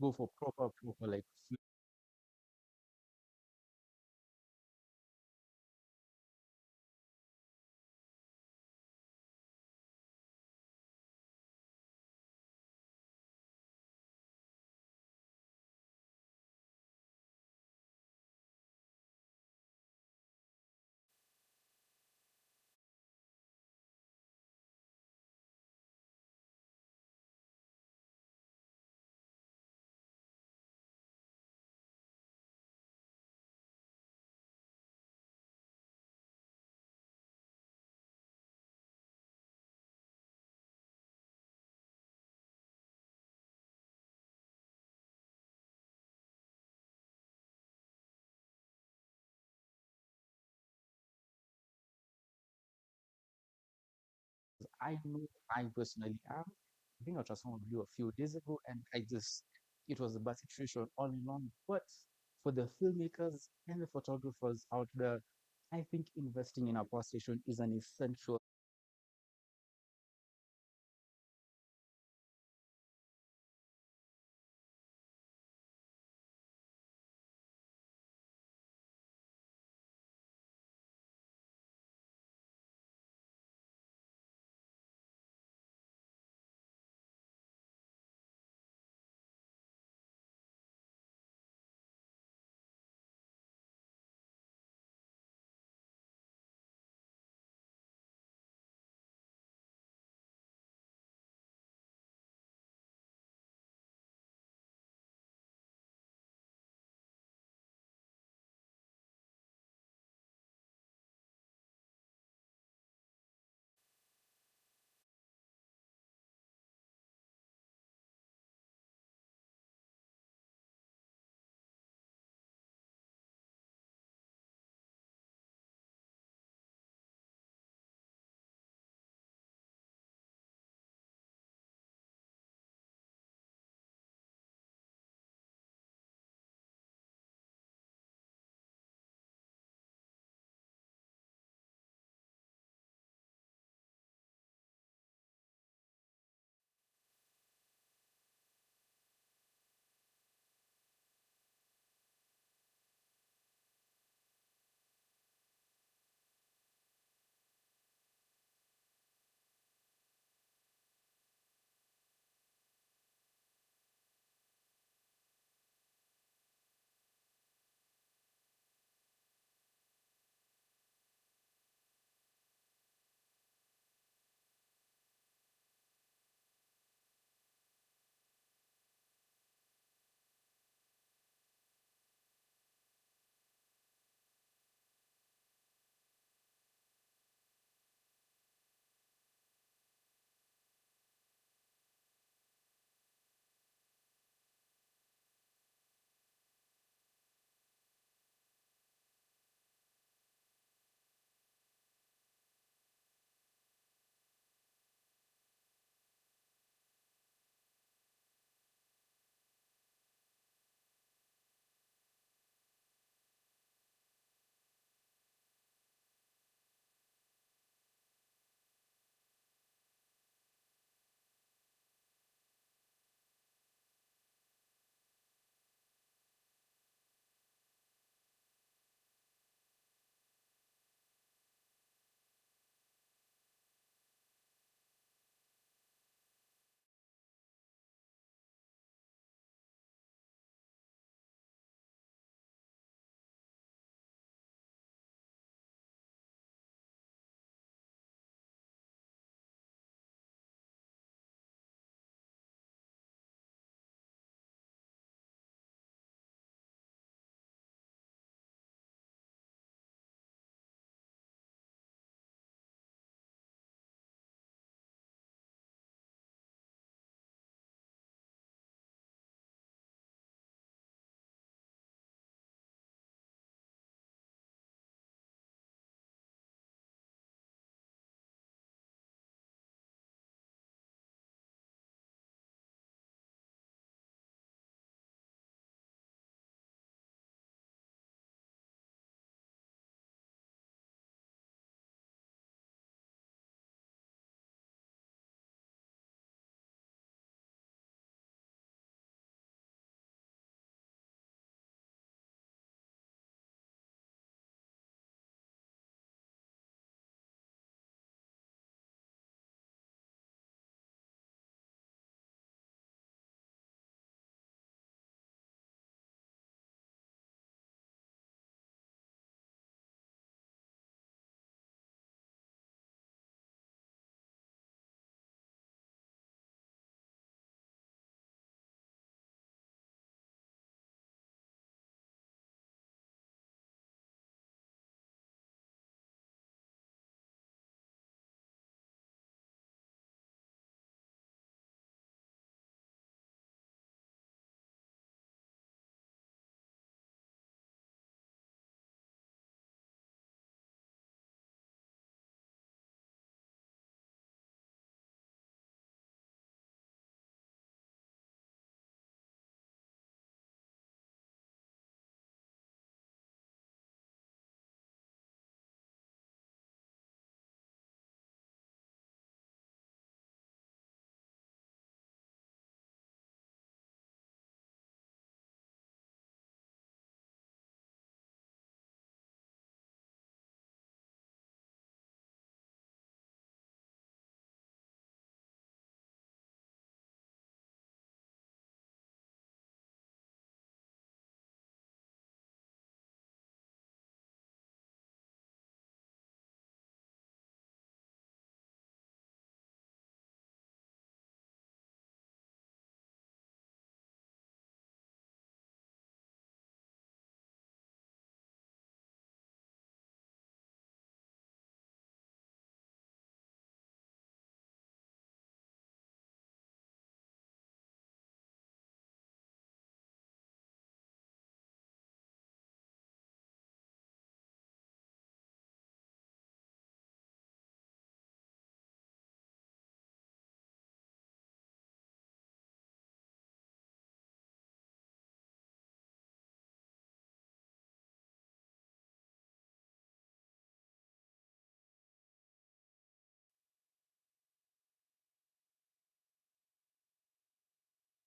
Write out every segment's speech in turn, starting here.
go for proper like I know I personally am. I think I was just on a view a few days ago, and it was a bad situation all along. But for the filmmakers and the photographers out there, I think investing in a power station is an essential.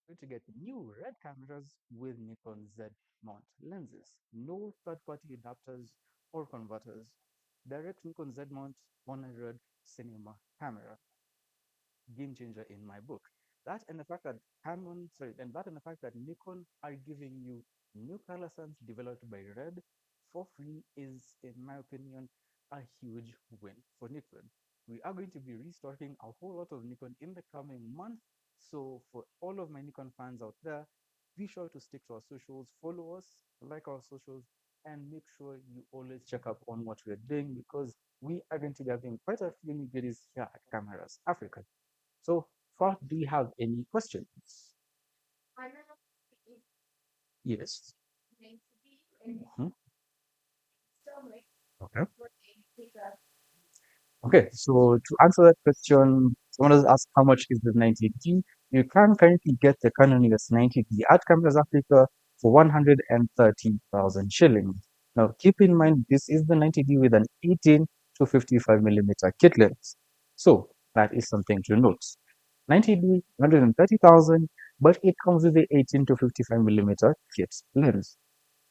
going to get new red cameras with Nikon Z mount lenses. No third-party adapters or converters. Direct Nikon Z mount 100 cinema camera. Game changer in my book. That and the fact that that and the fact that Nikon are giving you new color sense developed by Red for free is, in my opinion, a huge win for Nikon. We are going to be restocking a whole lot of Nikon in the coming month. So for all of my Nikon fans out there, be sure to stick to our socials, follow us, like our socials, and make sure you always check up on what we're doing because we are going to be having quite a few new videos here at Cameras Africa. So, far, do you have any questions? Yes. Mhm. Okay. Okay, so to answer that question, someone has asked how much is the 90D? You can currently get the Canon EOS 90D at Cameras Africa for 130,000 shillings. Now, keep in mind, this is the 90D with an 18 to 55 millimeter kit lens. So, that is something to note. 90D, 130,000, but it comes with the 18 to 55 millimeter kit lens.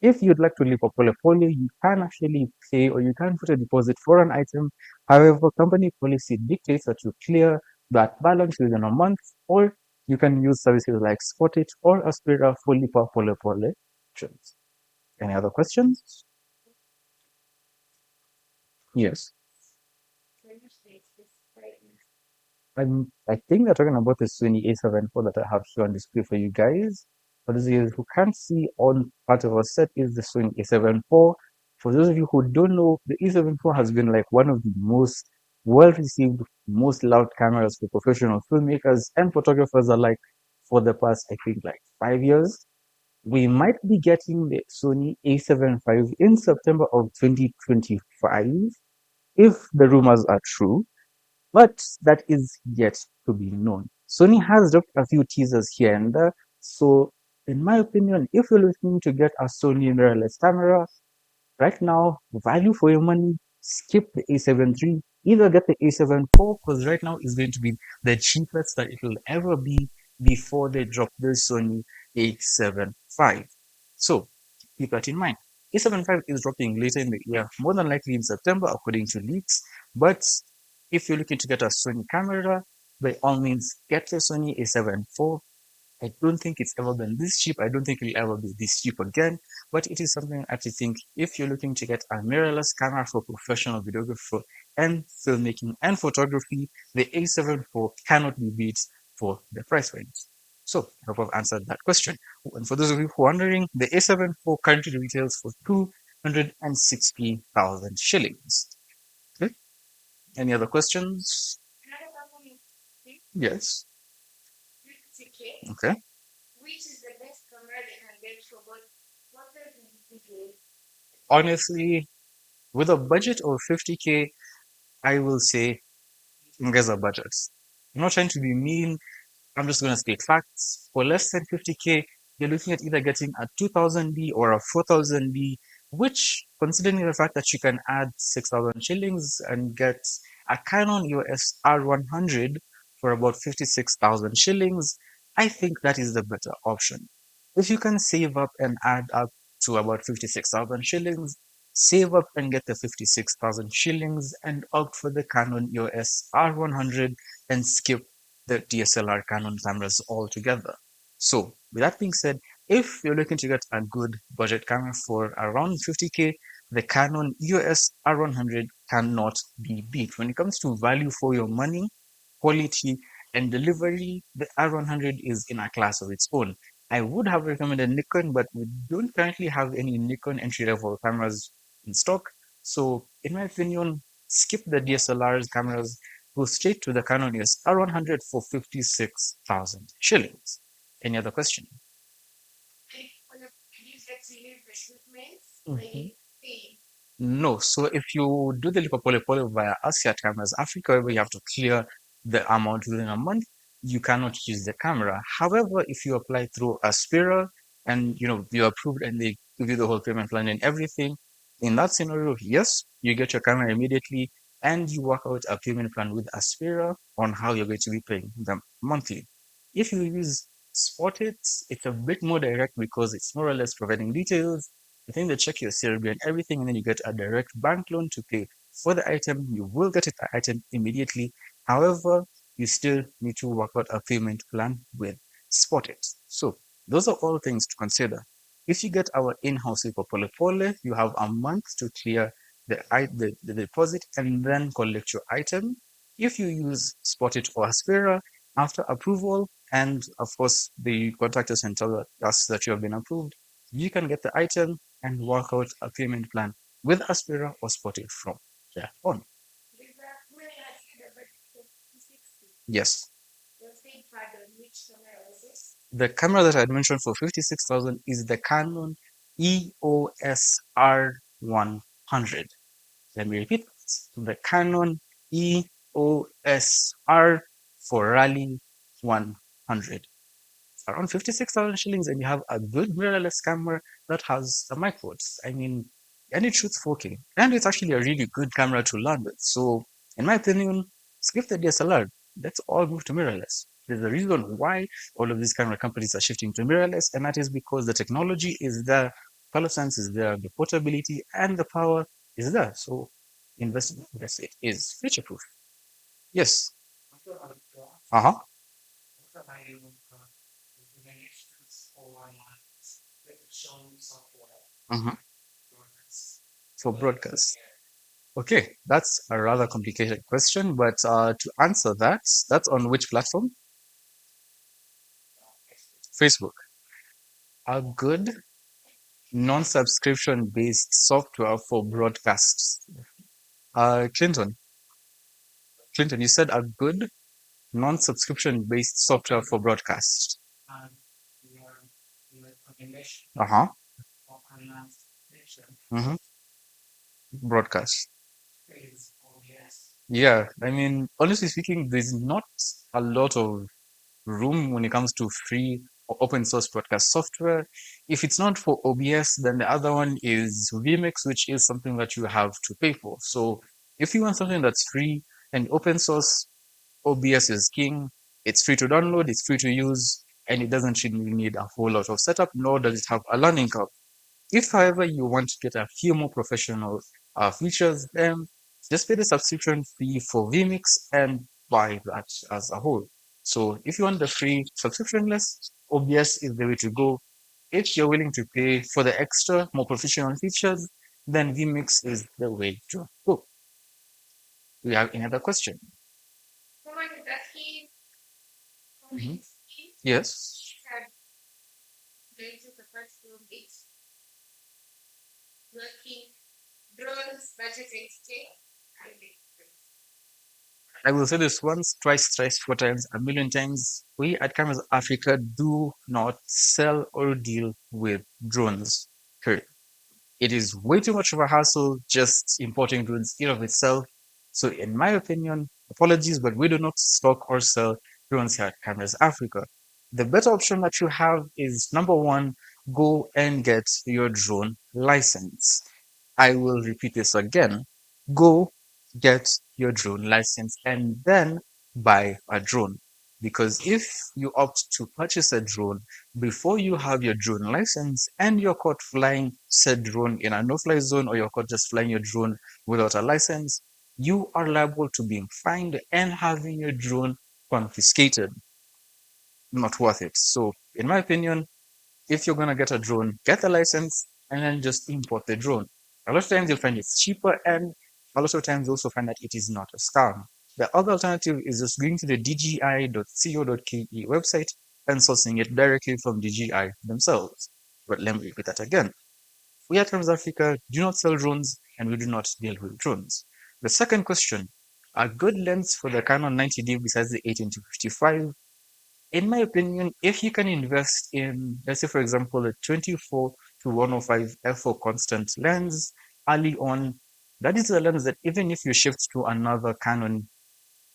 If you'd like to leave a portfolio, you can actually pay or you can put a deposit for an item. However, company policy dictates that you clear that balance within a month, or you can use services like Spotit or Aspira fully portfolio options. Any other questions? Yes. I think they're talking about the Sony A7 IV that I have here on display for you guys. For those of you who can't see on part of our set is the Sony A7 IV. For those of you who don't know, the A7 IV has been like one of the most well-received, most loved cameras for professional filmmakers and photographers alike for the past, I think, like 5 years. We might be getting the Sony A7 V in September of 2025 if the rumors are true, but that is yet to be known. Sony has dropped a few teasers here and there. So, in my opinion, if you're looking to get a Sony mirrorless camera, right now, value for your money, skip the A7 III, either get the A7 IV, because right now is going to be the cheapest that it will ever be before they drop the Sony A7 V. So, keep that in mind. A7 V is dropping later in the year, more than likely in September, according to leaks. But if you're looking to get a Sony camera, by all means, get the Sony A7 IV. I don't think it's ever been this cheap. I don't think it'll ever be this cheap again. But it is something I actually think if you're looking to get a mirrorless camera for professional videography and filmmaking and photography, the A7 IV cannot be beat for the price range. So I hope I've answered that question. And for those of you who are wondering, the A7 IV currently retails for 260,000 shillings. Okay. Any other questions? Yes. Okay. Honestly, with a budget of 50K, I will say guys are budgets. I'm not trying to be mean. I'm just going to state facts. For less than 50K, you're looking at either getting a 2000D or a 4000D, which, considering the fact that you can add 6,000 shillings and get a Canon EOS R100 for about 56,000 shillings, I think that is the better option. If you can save up and add up to about 56,000 shillings, save up and get the 56,000 shillings and opt for the Canon EOS R100 and skip the DSLR Canon cameras altogether. So, with that being said, if you're looking to get a good budget camera for around 50K, the Canon EOS R100 cannot be beat. When it comes to value for your money, quality, and delivery, the R100 is in a class of its own. I would have recommended Nikon, but we don't currently have any Nikon entry-level cameras in stock. So, in my opinion, skip the DSLR's cameras, go straight to the Canon EOS R100 for 56,000 shillings. Any other question? Mhm. No. So if you do the Lipopole via Asia Cameras Africa, where you have to clear the amount within a month, you cannot use the camera. However, if you apply through Aspira and you're approved and they give you the whole payment plan and everything, in that scenario, yes, you get your camera immediately and you work out a payment plan with Aspira on how you're going to be paying them monthly. If you use Spot it, it's a bit more direct because it's more or less providing details. I think they check your CRB and everything, and then you get a direct bank loan to pay for the item. You will get the item immediately. However, you still need to work out a payment plan with Spot it. So those are all things to consider. If you get our in-house Pole Pole, you have a month to clear the deposit and then collect your item. If you use Spot it or Aspera, after approval, and of course, the contact us and tell us that you have been approved, you can get the item and work out a payment plan with Aspera or Spot it from there on. Yes. The camera that I had mentioned for 56,000 is the Canon EOS R100. Let me repeat that. The Canon EOS R for Rally 100. Around 56,000 shillings, and you have a good mirrorless camera that has the microphones. I mean, and it shoots 4K. And it's actually a really good camera to learn with. So, in my opinion, skip the DSLR. Let's all move to mirrorless. There's a reason why all of these camera companies are shifting to mirrorless, and that is because the technology is there, color sense is there, the portability and the power is there. So, invest in this. It is future proof. Yes. Uh huh. Mhm. For broadcast. Okay, that's a rather complicated question, but to answer that, that's on which platform? Facebook. A good non-subscription based software for broadcasts. Clinton, Clinton, you said a good non-subscription based software for broadcast. Uh-huh. Mm-hmm. Broadcast. Yeah, I mean, honestly speaking, there's not a lot of room when it comes to free or open source broadcast software. If it's not for OBS, then the other one is vMix, which is something that you have to pay for. So if you want something that's free and open source, OBS is king. It's free to download, it's free to use, and it doesn't really need a whole lot of setup, nor does it have a learning curve. If, however, you want to get a few more professional features, then just pay the subscription fee for vMix and buy that as a whole. So if you want the free subscription list, OBS is the way to go. If you're willing to pay for the extra, more professional features, then vMix is the way to go. Do you have any other question? Mhm. Yes. I will say this once, twice, thrice, 4 times, a million times. We at Cameras Africa do not sell or deal with drones. Period. It is way too much of a hassle just importing drones in of itself. So, in my opinion, apologies, but we do not stock or sell drones here at Cameras Africa. The better option that you have is number one, go and get your drone license. I will repeat this again. Go get your drone license and then buy a drone. Because if you opt to purchase a drone before you have your drone license and you're caught flying said drone in a no-fly zone, or you're caught just flying your drone without a license, you are liable to being fined and having your drone confiscated. Not worth it. So, in my opinion, if you're going to get a drone, get the license and then just import the drone. A lot of times you'll find it's cheaper, and a lot of times you also find that it is not a scam. The other alternative is just going to the dgi.co.ke website and sourcing it directly from DJI themselves. But let me repeat that again. We at Trans Africa do not sell drones and we do not deal with drones. The second question, a good lens for the Canon 90D besides the 18-55, in my opinion, if you can invest in, let's say, for example, a 24 to 105 f4 constant lens early on, that is a lens that even if you shift to another Canon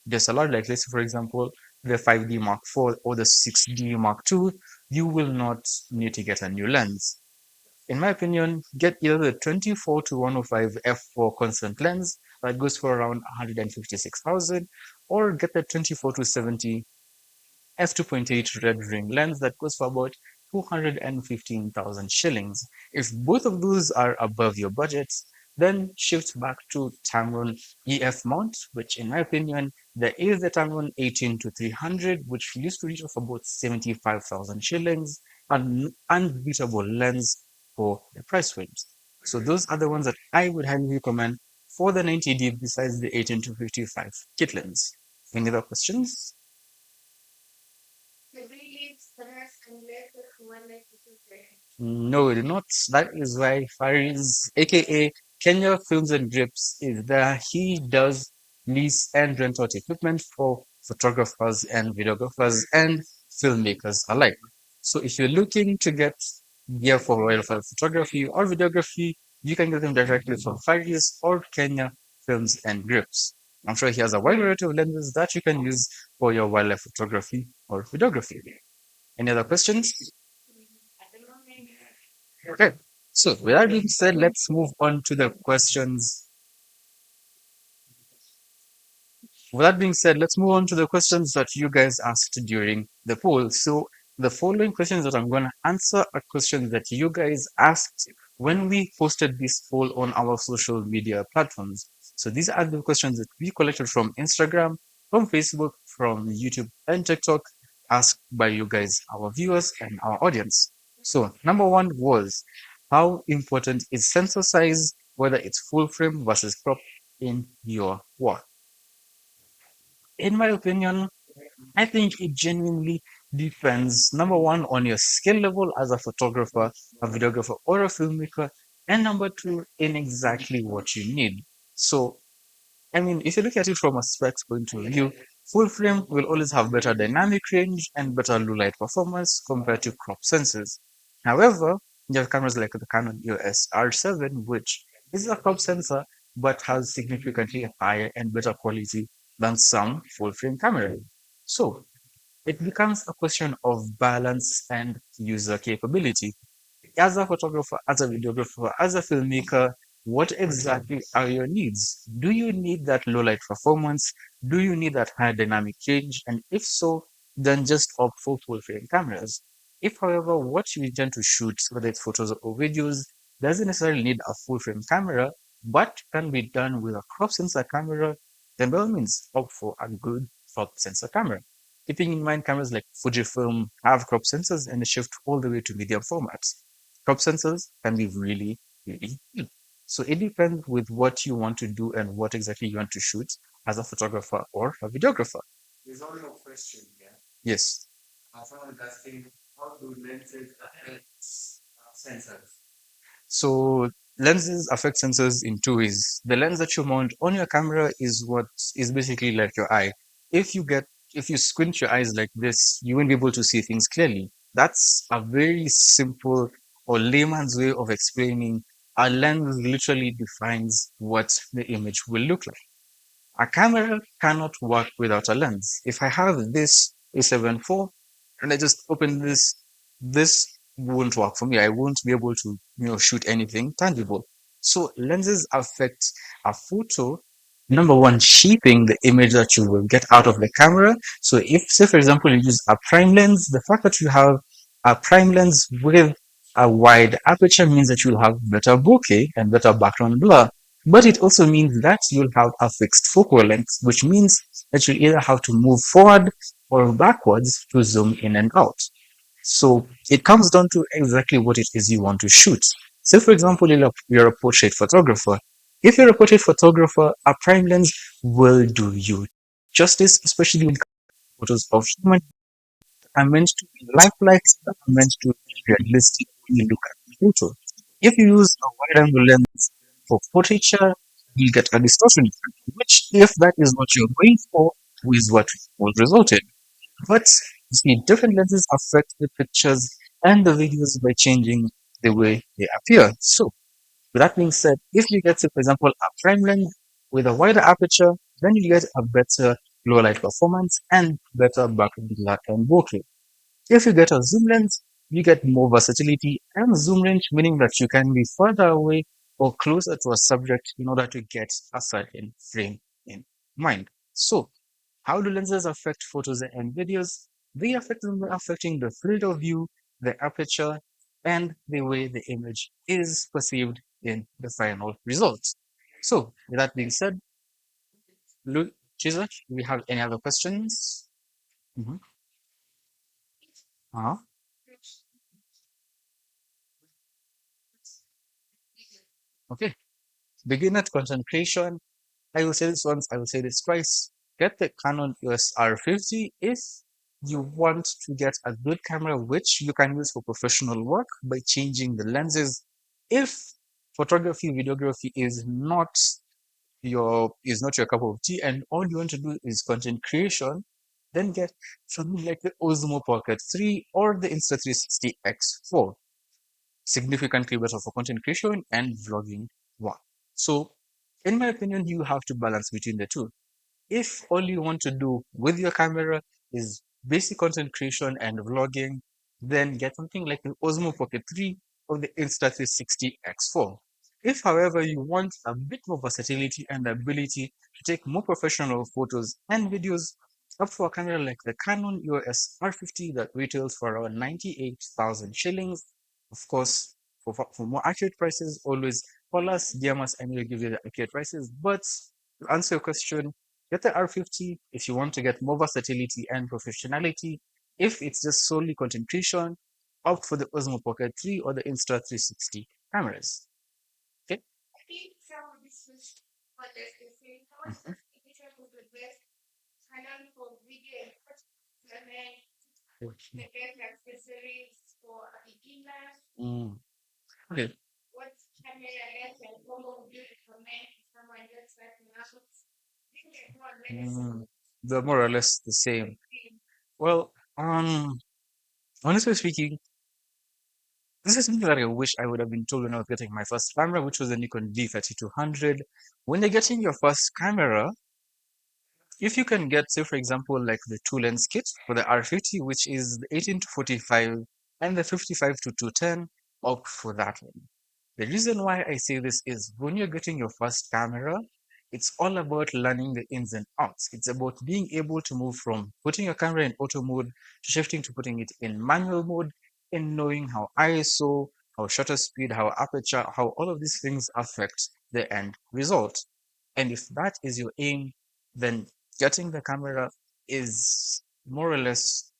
DSLR, like let's say, for example, the 5D Mark IV or the 6D Mark II, you will not need to get a new lens. In my opinion, get either the 24 to 105 f4 constant lens that goes for around 156,000, or get the 24 to 70 f2.8 red ring lens that goes for about 215,000 shillings. If both of those are above your budgets, then shift back to Tamron EF mount, which in my opinion, there is the Tamron 18 to 300, which used to reach for about 75,000 shillings, an unbeatable lens for the price range. So those are the ones that I would highly recommend for the 90D besides the 18 to 55 kit lens. Any other questions? No, it did not. That is why Faris, aka Kenya Films and Grips, is there. He does lease and rent out equipment for photographers and videographers and filmmakers alike. So if you're looking to get gear for wildlife photography or videography, you can get them directly from Faris or Kenya Films and Grips. I'm sure he has a wide variety of lenses that you can use for your wildlife photography or videography. Any other questions? Okay. So with that being said, let's move on to the questions. With that being said, let's move on to the questions that you guys asked during the poll. So the following questions that I'm going to answer are questions that you guys asked when we posted this poll on our social media platforms. So these are the questions that we collected from Instagram, from Facebook, from YouTube and TikTok, asked by you guys, our viewers and our audience. So number one was, how important is sensor size, whether it's full frame versus crop in your work? In my opinion, I think it genuinely depends, number one, on your skill level as a photographer, a videographer, or a filmmaker, and number two, in exactly what you need. So I mean, if you look at it from a specs point of view, full frame will always have better dynamic range and better low light performance compared to crop sensors. However, you have cameras like the Canon EOS R7, which is a crop sensor but has significantly higher and better quality than some full frame cameras. So it becomes a question of balance and user capability. As a photographer, as a videographer, as a filmmaker, what exactly are your needs? Do you need that low light performance? Do you need that high dynamic range? And if so, then just opt for full frame cameras. If, however, what you intend to shoot, whether it's photos or videos, doesn't necessarily need a full frame camera, but can be done with a crop sensor camera, then by all means opt for a good crop sensor camera. Keeping in mind cameras like Fujifilm have crop sensors and they shift all the way to medium formats. Crop sensors can be really, really good. So it depends with what you want to do and what exactly you want to shoot as a photographer or a videographer. There's only a question here. Yes. Someone is asking, how do lenses affect sensors? So lenses affect sensors in two ways. The lens that you mount on your camera is what is basically like your eye. If you get if you squint your eyes like this, you won't be able to see things clearly. That's a very simple or layman's way of explaining a lens literally defines what the image will look like. A camera cannot work without a lens. If I have this A7 IV and I just open this won't work for me. I won't be able to, shoot anything tangible. So lenses affect a photo. Number one, shaping the image that you will get out of the camera. So if, say, for example, you use a prime lens, the fact that you have a prime lens with a wide aperture means that you'll have better bokeh and better background blur. But it also means that you'll have a fixed focal length, which means that you'll either have to move forward or backwards to zoom in and out. So it comes down to exactly what it is you want to shoot. Say, for example, you're a portrait photographer. If you're a portrait photographer, a prime lens will do you justice, especially when photos of human are meant to be lifelike, are meant to be realistic when you look at the photo. If you use a wide angle lens for portraiture, you'll get a distortion effect, which, if that is what you're going for, is what will result in. But you see, different lenses affect the pictures and the videos by changing the way they appear. So, with that being said, if you get, say, for example, a prime lens with a wider aperture, then you get a better low light performance and better background blur and bokeh. If you get a zoom lens, you get more versatility and zoom range, meaning that you can be further away or closer to a subject in order to get a certain frame in mind. So, how do lenses affect photos and videos? they affecting the field of view, the aperture, and the way the image is perceived in the final result. So, with that being said, Luke, Jesus, do we have any other questions? Mhm. Uh-huh. Okay. Beginner content creation. I will say this once, I will say this twice. Get the Canon EOS R50 if you want to get a good camera which you can use for professional work by changing the lenses. If photography, videography is not your cup of tea and all you want to do is content creation, then get something like the Osmo Pocket 3 or the Insta360 X4. Significantly better for content creation and vlogging work. So, in my opinion, you have to balance between the two. If all you want to do with your camera is basic content creation and vlogging, then get something like the Osmo Pocket 3 or the Insta360 X4. If, however, you want a bit more versatility and ability to take more professional photos and videos, up for a camera like the Canon EOS R50 that retails for around 98,000 shillings. Of course, for more accurate prices, always call us, DM us, and we'll give you the accurate prices. But to answer your question, get the R50 if you want to get more versatility and professionality. If it's just solely content creation, opt for the Osmo Pocket 3 or the Insta360 cameras. Okay. Mhm. Mm. Okay. Mm. They're more or less the same. Well, honestly speaking, this is something that I wish I would have been told when I was getting my first camera, which was the Nikon D3200. When you're getting your first camera, if you can get, say, for example, like the two lens kit for the R50, which is the 18 to 45 and the 55 to 210, opt for that one. The reason why I say this is when you're getting your first camera, it's all about learning the ins and outs. It's about being able to move from putting your camera in auto mode to shifting to putting it in manual mode and knowing how ISO, how shutter speed, how aperture, how all of these things affect the end result. And if that is your aim, then getting the camera is more or less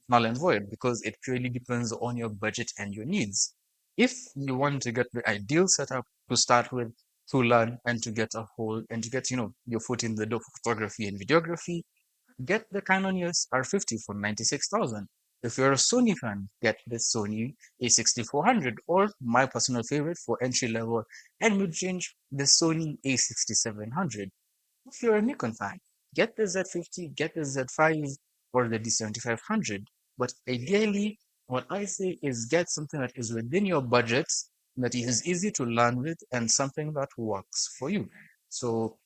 null and void because it purely depends on your budget and your needs. If you want to get the ideal setup to start with, to learn and to get a hold and to get, your foot in the door for photography and videography, get the Canon EOS R50 for 96,000. If you're a Sony fan, get the Sony A6400 or my personal favorite for entry level and mid-range, the Sony A6700. If you're a Nikon fan, get the Z50, get the Z5 or the D7500. But ideally, what I say is get something that is within your budget, that is easy to learn with, and something that works for you. So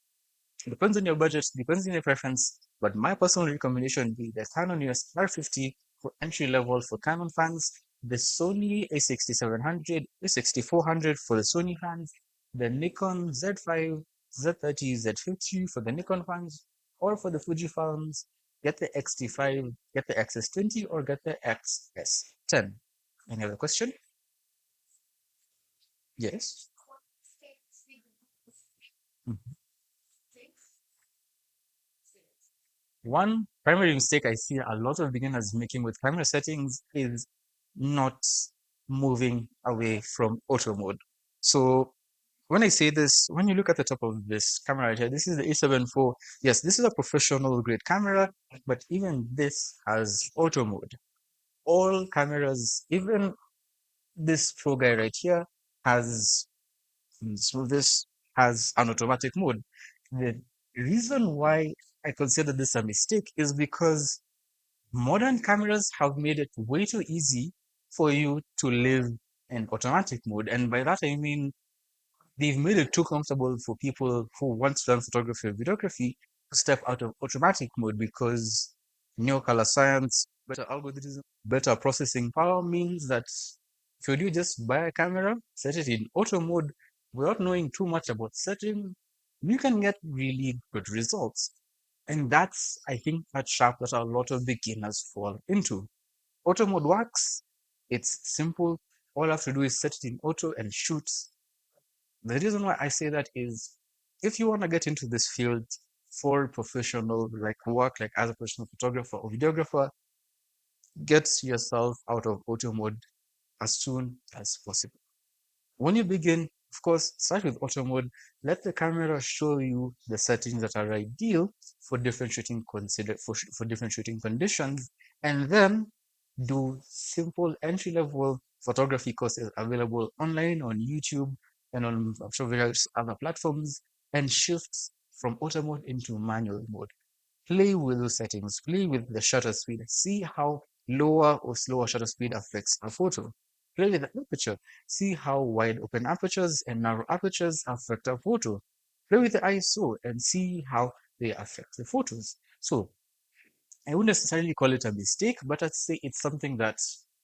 depends on your budget, depends on your preference, but my personal recommendation would be the Canon EOS R50 for entry level for Canon fans, the Sony A6700, A6400 for the Sony fans, the Nikon Z5, Z30, Z50 for the Nikon fans, or for the Fuji fans, get the X-T5, get the XS20, or get the XS10. Any other question? Yes. Mhm. One primary mistake I see a lot of beginners making with camera settings is not moving away from auto mode. So when I say this, when you look at the top of this camera right here, this is the A7 IV. Yes, this is a professional grade camera, but even this has auto mode. All cameras, even this Pro guy right here, has so this has an automatic mode. The reason why I consider this a mistake is because modern cameras have made it way too easy for you to live in automatic mode. And by that, I mean they've made it too comfortable for people who want to learn photography or videography to step out of automatic mode because new color science, better algorithm, better processing power means that could you just buy a camera, set it in auto mode without knowing too much about setting, you can get really good results. And that's, I think, a trap that a lot of beginners fall into. Auto mode works. It's simple. All I have to do is set it in auto and shoot. The reason why I say that is if you want to get into this field for professional like work, like as a professional photographer or videographer, get yourself out of auto mode as soon as possible. When you begin, of course, start with auto mode. Let the camera show you the settings that are ideal for different shooting for different shooting conditions, and then do simple entry-level photography courses available online on YouTube and on I'm sure various other platforms, and shift from auto mode into manual mode. Play with the settings, play with the shutter speed, see how lower or slower shutter speed affects a photo. Play with the aperture, see how wide open apertures and narrow apertures affect a photo. Play with the ISO and see how they affect the photos. So I wouldn't necessarily call it a mistake, but I'd say it's something that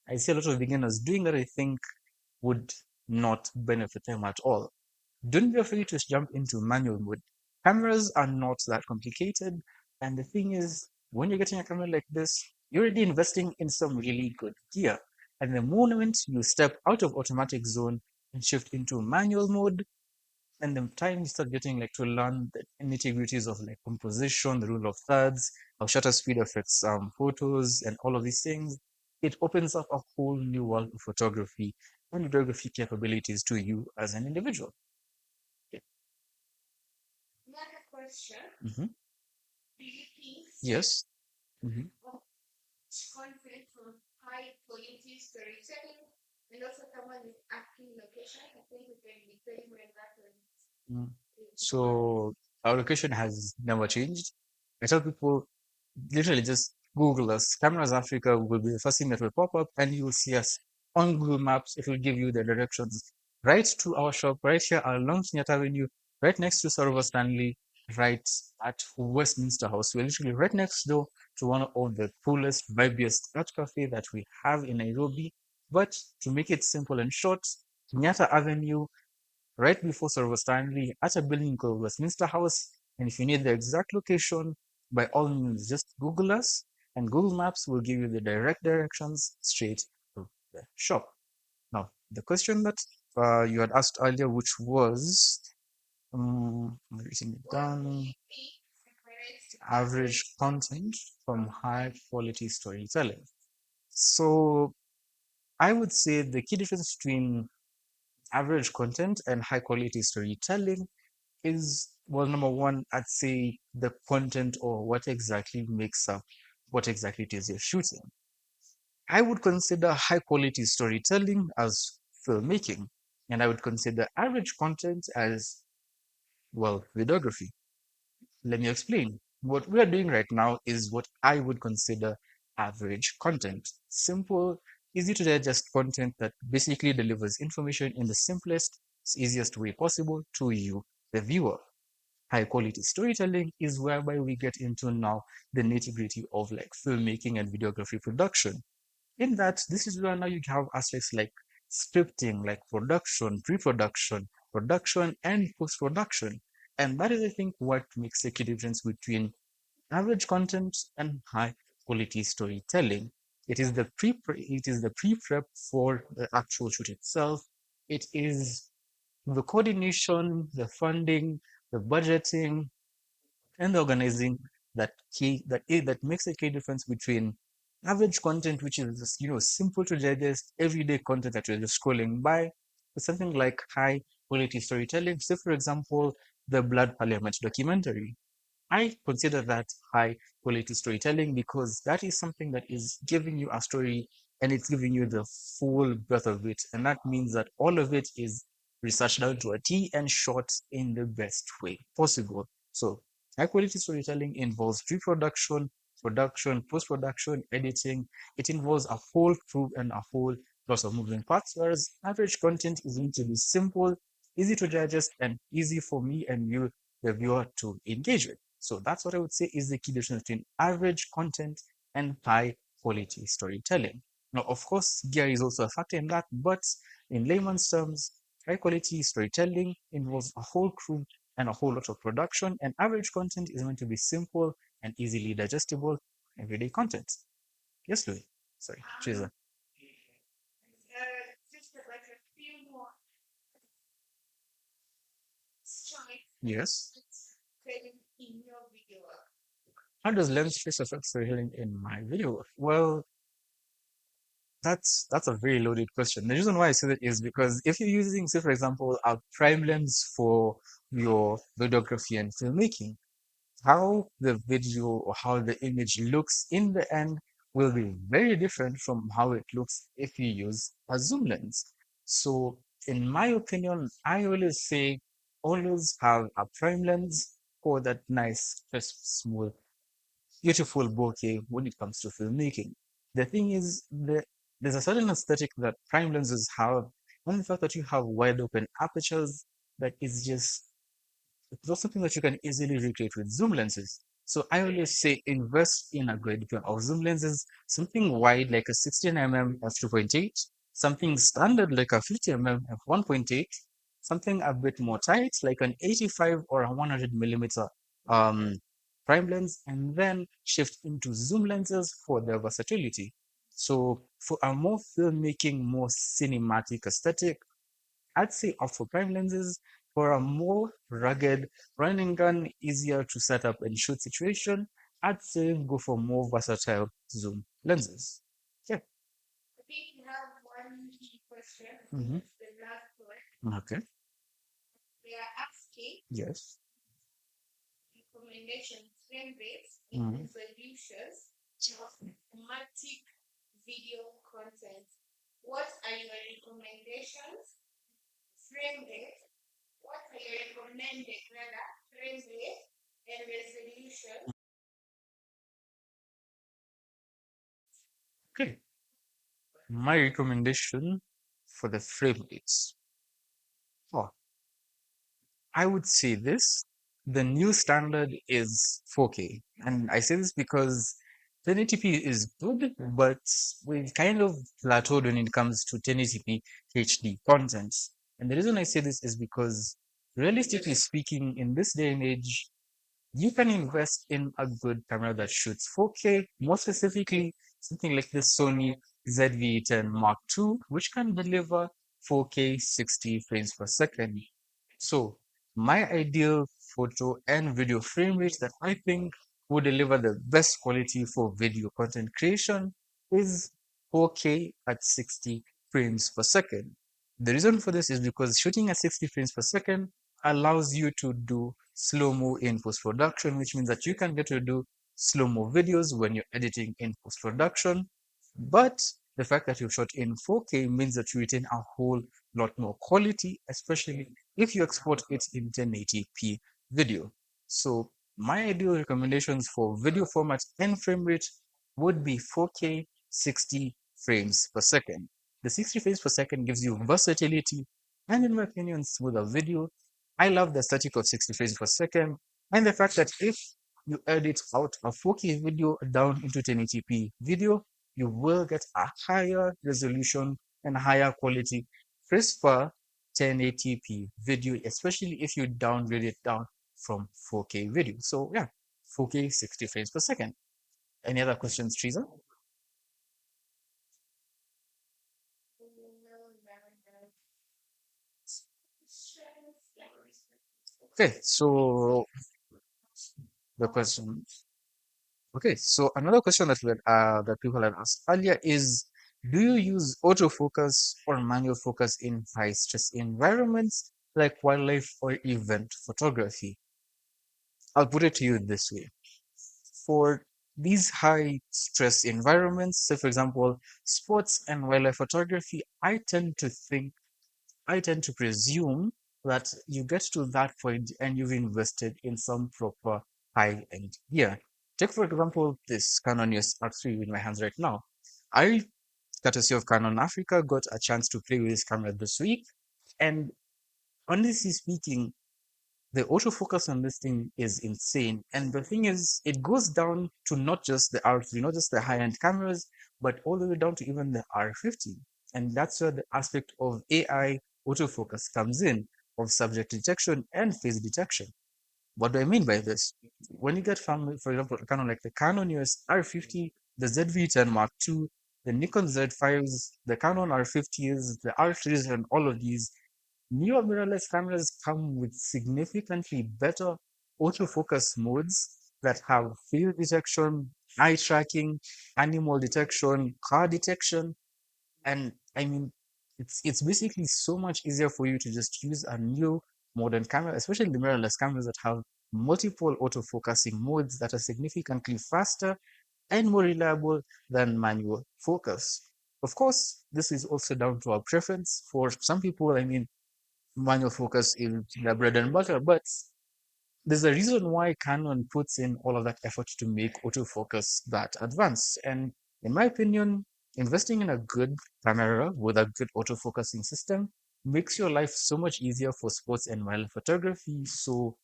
I see a lot of beginners doing that I think would not benefit them at all. Don't be afraid to jump into manual mode. Cameras are not that complicated. And the thing is, when you're getting a camera like this, you're already investing in some really good gear. And the moment you step out of automatic zone and shift into manual mode, and the time you start getting like to learn the nitty-gritties of like composition, the rule of thirds, how shutter speed affects photos, and all of these things, it opens up a whole new world of photography and videography capabilities to you as an individual. Mhm. Yes. Mhm. Mm. So our location has never changed. I tell people literally just Google us. Cameras Africa will be the first thing that will pop up, and you will see us on Google Maps. It will give you the directions right to our shop, right here along Kenyatta Avenue, right next to Sarova Stanley, right at Westminster House. We're literally right next door to one of the coolest, vibiest art cafe that we have in Nairobi. But to make it simple and short, Kenyatta Avenue, right before Sarova Stanley, at a building called Westminster House. And if you need the exact location, by all means, just Google us, and Google Maps will give you the direct directions straight to the shop. Now, the question that you had asked earlier, which was, I'm writing it down, average content from high quality storytelling. So I would say the key difference between average content and high quality storytelling is, well, number one, I'd say the content or what exactly makes up what exactly it is you're shooting. I would consider high quality storytelling as filmmaking, and I would consider average content as, well, videography. Let me explain. What we are doing right now is what I would consider average content. Simple, easy to digest content that basically delivers information in the simplest, easiest way possible to you, the viewer. High quality storytelling is whereby we get into now the nitty gritty of like filmmaking and videography production. In that, this is where now you have aspects like scripting, like production, pre-production, production, and post-production. And that is, I think, what makes the key difference between average content and high quality storytelling. It is the pre-prep for the actual shoot itself. It is the coordination, the funding, the budgeting, and the organizing that makes a key difference between average content, which is just, simple to digest, everyday content that you're just scrolling by, with something like high quality storytelling. Say, for example, the Blood Parliament documentary. I consider that high quality storytelling because that is something that is giving you a story and it's giving you the full breadth of it. And that means that all of it is researched down to a T and shot in the best way possible. So, high quality storytelling involves pre production, production, post production, editing. It involves a whole crew and a whole lot of moving parts, whereas average content is going to be simple, easy to digest, and easy for me and you, the viewer, to engage with. So that's what I would say is the key difference between average content and high quality storytelling. Now, of course, gear is also a factor in that, but in layman's terms, high quality storytelling involves a whole crew and a whole lot of production, and average content is meant to be simple, and easily digestible everyday content. Yes, Louis. Sorry, Teresa. Yes. How does lens trace affect storytelling in my video? Well, that's a very loaded question. The reason why I say that is because if you're using, say, for example, a prime lens for your videography and filmmaking, how the video or how the image looks in the end will be very different from how it looks if you use a zoom lens. So, in my opinion, I always say always have a prime lens for that nice, crisp, smooth, beautiful bokeh when it comes to filmmaking. The thing is, there's a certain aesthetic that prime lenses have, and the fact that you have wide open apertures that is just it's not something that you can easily recreate with zoom lenses. So I always say invest in a great pair of zoom lenses, something wide like a 16 mm f2.8, something standard like a 50 mm f1.8, something a bit more tight like an 85 or a 100 mm um, prime lens, and then shift into zoom lenses for their versatility. So for a more filmmaking, more cinematic aesthetic, I'd say opt for prime lenses. For a more rugged, run and gun, easier to set up and shoot situation, I'd say go for more versatile zoom lenses. Yeah. Hmm. Okay. Yes. Mhm. Okay. My recommendation for the frame rates. Oh, I would say this. The new standard is 4K. And I say this because 1080p is good, but we've kind of plateaued when it comes to 1080p HD content. And the reason I say this is because, realistically speaking, in this day and age, you can invest in a good camera that shoots 4K, more specifically, something like the Sony ZV-10 Mark II, which can deliver 4K 60 frames per second. So, my ideal photo and video frame rate that I think would deliver the best quality for video content creation is 4K at 60 frames per second. The reason for this is because shooting at 60 frames per second allows you to do slow-mo in post-production, which means that you can get to do slow-mo videos when you're editing in post-production. But the fact that you shot in 4K means that you retain a whole lot more quality, especially if you export it in 1080p video. So my ideal recommendations for video format and frame rate would be 4K 60 frames per second. The 60 frames per second gives you versatility and, in my opinion, smoother video. I love the aesthetic of 60 frames per second and the fact that if you edit out a 4K video down into 1080p video, you will get a higher resolution and higher quality, crisper 1080p video, especially if you downgrade it down from 4K video. So yeah, 4K 60 frames per second. Any other questions, Teresa? Okay, so the question. Okay, so another question that that people have asked earlier is, do you use autofocus or manual focus in high stress environments like wildlife or event photography? I'll put it to you this way. For these high stress environments, say for example, sports and wildlife photography, I tend to presume that you get to that point and you've invested in some proper high-end gear. Take, for example, this Canon EOS R3 in my hands right now. I, courtesy of Canon Africa, got a chance to play with this camera this week. And honestly speaking, the autofocus on this thing is insane. And the thing is, it goes down to not just the R3, not just the high-end cameras, but all the way down to even the R50. And that's where the aspect of AI autofocus comes in, of subject detection and face detection. What do I mean by this? when you get family, for example, Canon like the Canon US R50, the ZV-10 Mark II, the Nikon Z5s, the Canon R50s, the R3s, and all of these newer mirrorless cameras come with significantly better autofocus modes that have field detection, eye tracking, animal detection, car detection, and I mean, it's basically so much easier for you to just use a new modern camera, especially the mirrorless cameras that have multiple autofocusing modes that are significantly faster and more reliable than manual focus. Of course, this is also down to our preference. For some people, I mean, manual focus is their bread and butter, but there's a reason why Canon puts in all of that effort to make autofocus that advanced. And in my opinion, investing in a good camera with a good autofocusing system makes your life so much easier for sports and wildlife photography. So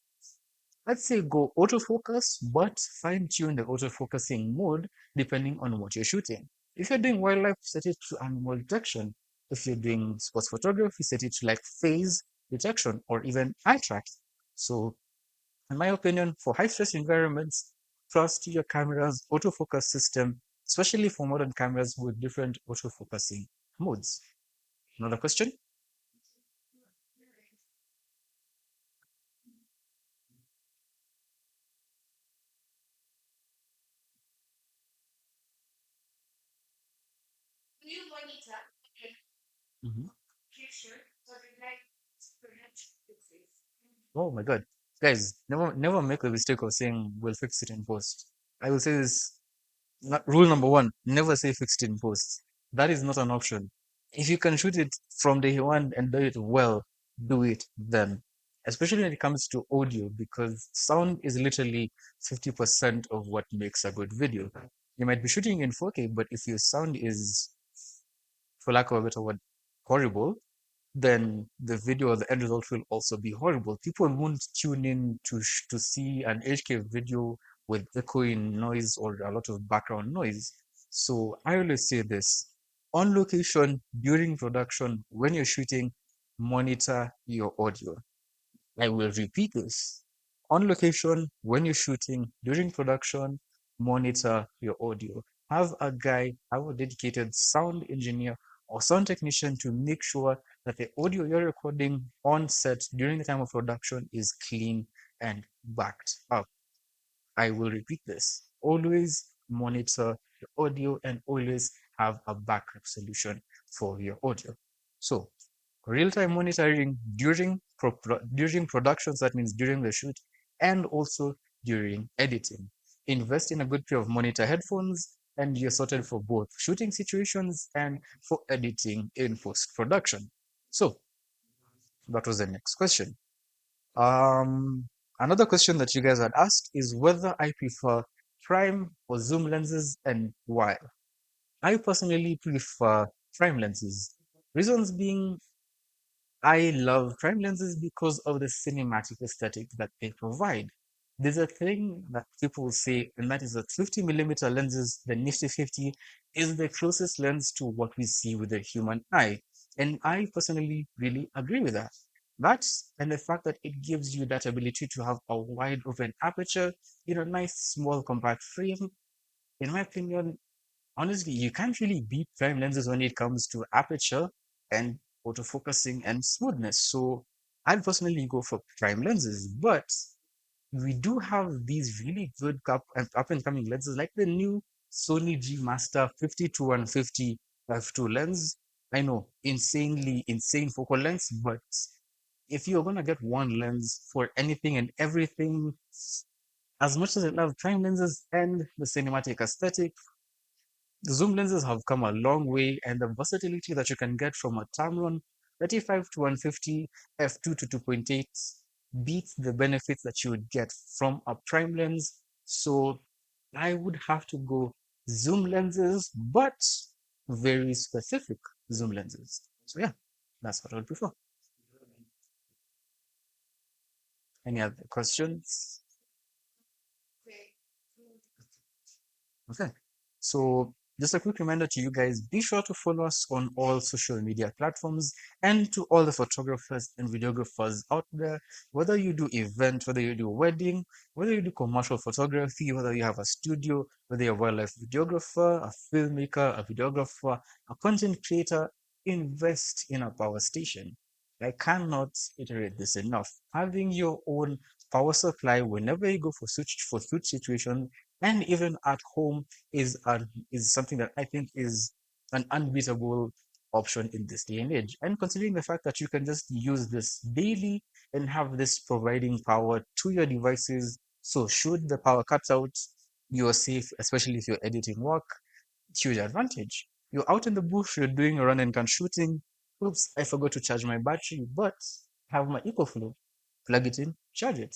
let's say go autofocus, but fine tune the autofocusing mode depending on what you're shooting. If you're doing wildlife, set it to animal detection. If you're doing sports photography, set it to like phase detection or even eye tracking. So in my opinion, for high stress environments, trust your camera's autofocus system, especially for modern cameras with different autofocusing modes. Another question? Mhm. Oh my God. Guys, never make the mistake of saying we'll fix it in post. I will say this, rule number one, never say fixed in post. That is not an option. If you can shoot it from day one and do it well, do it then. Especially when it comes to audio, because sound is literally 50% of what makes a good video. You might be shooting in 4K, but if your sound is, for lack of a better word, horrible, then the video or the end result will also be horrible. People won't tune in to see an HK video with echoing noise or a lot of background noise. So I always say this: on location, during production, when you're shooting, monitor your audio. I will repeat this. On location, when you're shooting, during production, monitor your audio. Have a dedicated sound engineer or sound technician to make sure that the audio you're recording on set during the time of production is clean and backed up. I will repeat this. Always monitor your audio and always have a backup solution for your audio. So, real-time monitoring during productions, that means during the shoot, and also during editing. Invest in a good pair of monitor headphones, and you're sorted for both shooting situations and for editing in post-production. So, that was the next question. Um, Another question that you guys had asked is whether I prefer prime or zoom lenses and why. I personally prefer prime lenses. Reasons being, I love prime lenses because of the cinematic aesthetic that they provide. There's a thing that people say, and that is that 50mm lenses, the Nifty 50, is the closest lens to what we see with the human eye. And I personally really agree with that. That and the fact that it gives you that ability to have a wide open aperture in a nice small compact frame, in my opinion, honestly, you can't really beat prime lenses when it comes to aperture and autofocusing and smoothness. So I'd personally go for prime lenses, but we do have these really good up and coming lenses like the new Sony G Master 50 to 150 f2 lens. I know, insane focal length, but if you're gonna get one lens for anything and everything, as much as I love prime lenses and the cinematic aesthetic, the zoom lenses have come a long way, and the versatility that you can get from a Tamron 35 to 150 f2 to 2.8 beats the benefits that you would get from a prime lens. So I would have to go zoom lenses, but very specific zoom lenses. So yeah, that's what I would prefer. Any other questions? Okay. So just a quick reminder to you guys, be sure to follow us on all social media platforms, and to all the photographers and videographers out there, whether you do event, whether you do wedding, whether you do commercial photography, whether you have a studio, whether you're a wildlife videographer, a filmmaker, a videographer, a content creator, invest in a power station. I cannot iterate this enough. Having your own power supply whenever you go for switch situation, and even at home, is something that I think is an unbeatable option in this day and age. And considering the fact that you can just use this daily and have this providing power to your devices, so should the power cuts out, you're safe, especially if you're editing work. Huge advantage. You're out in the bush, you're doing a run and gun shooting. Oops, I forgot to charge my battery, but I have my EcoFlow. Plug it in, charge it.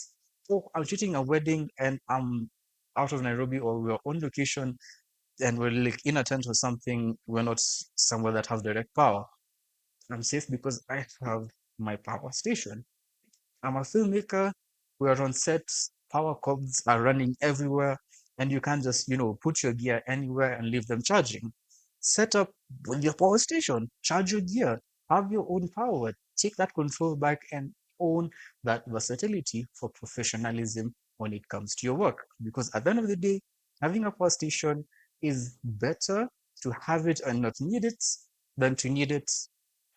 Oh, I'm shooting a wedding and I'm out of Nairobi, or we're on location and we're like in a tent or something. We're not somewhere that has direct power. I'm safe because I have my power station. I'm a filmmaker. We're on set. Power cords are running everywhere, and you can't just, put your gear anywhere and leave them charging. Set up with your power station. Charge your gear. Have your own power. Take that control back and own that versatility for professionalism when it comes to your work. Because at the end of the day, having a power station is better to have it and not need it than to need it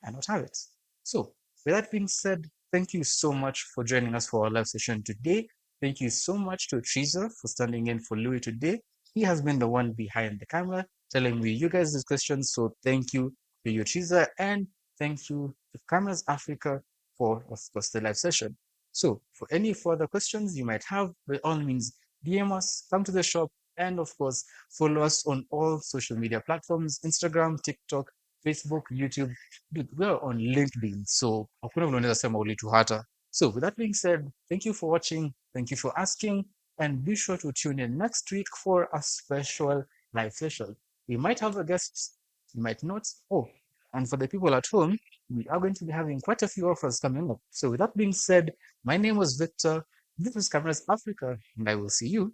and not have it. So, with that being said, thank you so much for joining us for our live session today. Thank you so much to Teresa for standing in for Louis today. He has been the one behind the camera telling me you guys these questions. So thank you to you, Teresa, and thank you to Cameras Africa for, of course, the live session. So for any further questions you might have, by all means, DM us, come to the shop, and of course, follow us on all social media platforms: Instagram, TikTok, Facebook, YouTube. Dude, we're on LinkedIn, so hakuna vile unaweza sema ulituhata. So with that being said, thank you for watching, thank you for asking, and be sure to tune in next week for a special live session. We might have a guest, we might not. Oh, and for the people at home, we are going to be having quite a few offers coming up. So with that being said, my name was Victor. This is Cameras Africa, and I will see you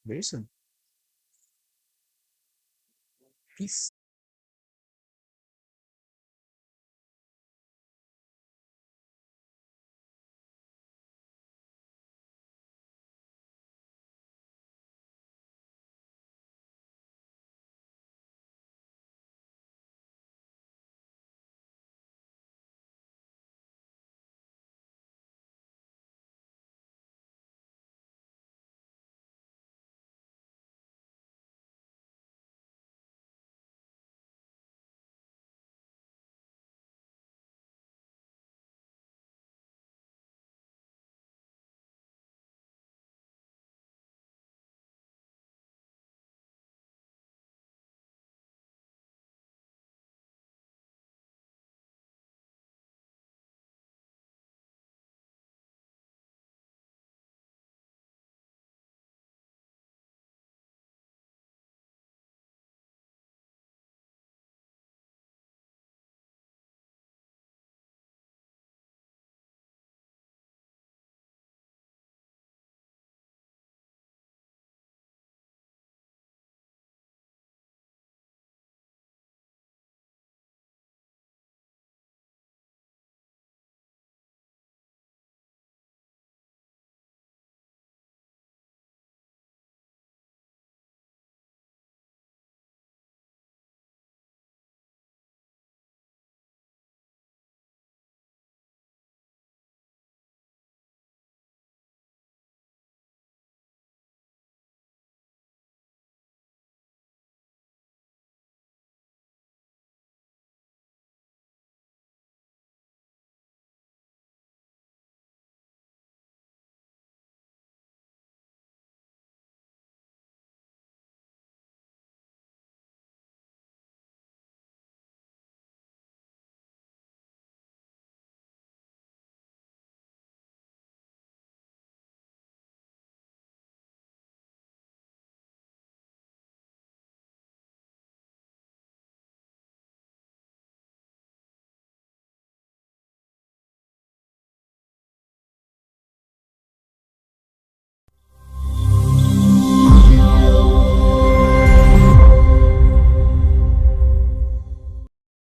very soon. Peace.